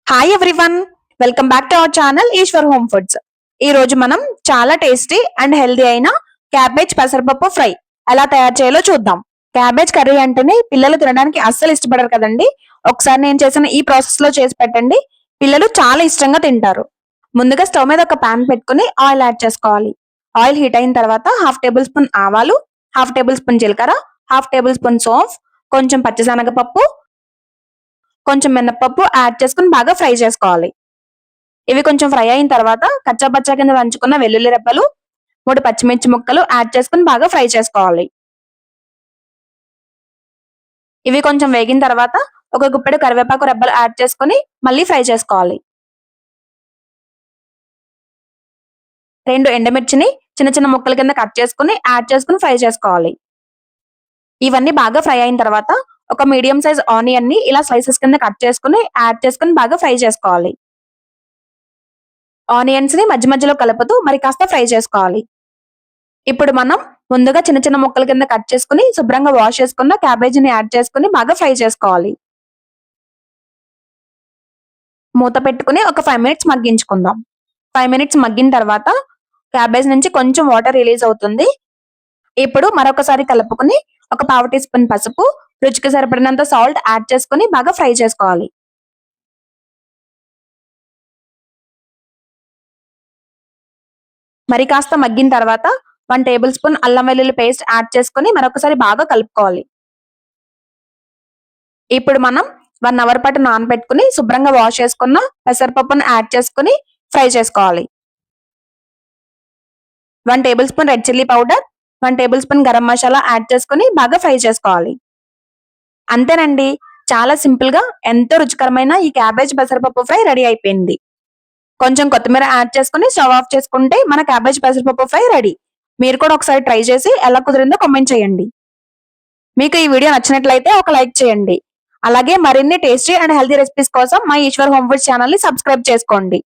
Hi everyone, welcome back to our channel Eshwar home foods. ఈ రోజు మనం చాలా టేస్టీ అండ్ హెల్దీ అయిన క్యాబేజ్ పెసరపప్పు ఫ్రై ఎలా తయారు చేయాలో చూద్దాం. క్యాబేజ్ కర్రీ అంటేనే పిల్లలు తినడానికి అస్సలు ఇష్టపడరు కదండి. ఒకసారి నేను చేసిన ఈ ప్రాసెస్ లో చేసి పెట్టండి, పిల్లలు చాలా ఇష్టంగా తింటారు. ముందుగా స్టవ్ మీద ఒక పాన్ పెట్టుకుని ఆయిల్ యాడ్ చేసుకోవాలి. ఆయిల్ హీట్ అయిన తర్వాత హాఫ్ టేబుల్ స్పూన్ ఆవాలు, హాఫ్ టేబుల్ స్పూన్ జీలకర్ర, హాఫ్ టేబుల్ స్పూన్ సోంఫ్, కొంచెం పచ్చిశనగపప్పు, కొంచెం మినపప్పు యాడ్ చేసుకుని బాగా ఫ్రై చేసుకోవాలి. ఇవి కొంచెం ఫ్రై అయిన తర్వాత కచ్చాపచ్చా కింద దంచుకున్న వెల్లుల్లి రెబ్బలు, 3 పచ్చిమిర్చి ముక్కలు యాడ్ చేసుకుని బాగా ఫ్రై చేసుకోవాలి. ఇవి కొంచెం వేగిన తర్వాత ఒక గుప్పెడు కరివేపాకు రెబ్బలు యాడ్ చేసుకుని మళ్ళీ ఫ్రై చేసుకోవాలి. 2 ఎండుమిర్చిని చిన్న చిన్న ముక్కల కింద కట్ చేసుకుని యాడ్ చేసుకుని ఫ్రై చేసుకోవాలి. ఇవన్నీ బాగా ఫ్రై అయిన తర్వాత ఒక మీడియం సైజ్ ఆనియన్ ని ఇలా స్లైసెస్ కింద కట్ చేసుకుని యాడ్ చేసుకుని బాగా ఫ్రై చేసుకోవాలి. ఆనియన్స్ ని మధ్య మధ్యలో కలుపుతూ మరి కాస్త ఫ్రై చేసుకోవాలి. ఇప్పుడు మనం ముందుగా చిన్న చిన్న ముక్కల కింద కట్ చేసుకుని శుభ్రంగా వాష్ చేసుకున్న క్యాబేజీని యాడ్ చేసుకుని బాగా ఫ్రై చేసుకోవాలి. మూత పెట్టుకుని ఒక 5 మినిట్స్ మగ్గించుకుందాం. 5 మినిట్స్ మగ్గిన తర్వాత క్యాబేజ్ నుంచి కొంచెం వాటర్ రిలీజ్ అవుతుంది. ఇప్పుడు మరొకసారి కలుపుకుని ఒక పావు టీ స్పూన్ పసుపు, రుచికి సరిపడినంత సాల్ట్ యాడ్ చేసుకుని బాగా ఫ్రై చేసుకోవాలి. మరి కాస్త మగ్గిన తర్వాత 1 టేబుల్ స్పూన్ అల్లం వెల్లుల్లి పేస్ట్ యాడ్ చేసుకుని మరొకసారి బాగా కలుపుకోవాలి. ఇప్పుడు మనం 1 అవర్ పాటు నానబెట్టుకుని శుభ్రంగా వాష్ చేసుకున్న పెసరపప్పును యాడ్ చేసుకుని ఫ్రై చేసుకోవాలి. 1 table spoon red chilli powder, 1 table spoon garam masala add చేసుకుని బాగా ఫ్రై చేసుకోవాలి. అంతేనండి, చాలా సింపుల్ గా ఎంతో రుచికరమైన ఈ క్యాబేజ్ పెసరపప్పు ఫ్రై రెడీ అయిపోయింది. కొంచెం కొత్తిమీర యాడ్ చేసుకుని స్టవ్ ఆఫ్ చేసుకుంటే మన క్యాబేజ్ పెసరపప్పు ఫ్రై రెడీ. మీరు కూడా ఒకసారి ట్రై చేసి ఎలా కుదిరిందో కామెంట్ చేయండి. మీకు ఈ వీడియో నచ్చినట్లయితే ఒక లైక్ చేయండి. అలాగే మరిన్ని టేస్టీ అండ్ హెల్తీ రెసిపీస్ కోసం మా ఈశ్వర్ హోమ్ ఫుడ్స్ ఛానల్ ని సబ్స్క్రైబ్ చేసుకోండి.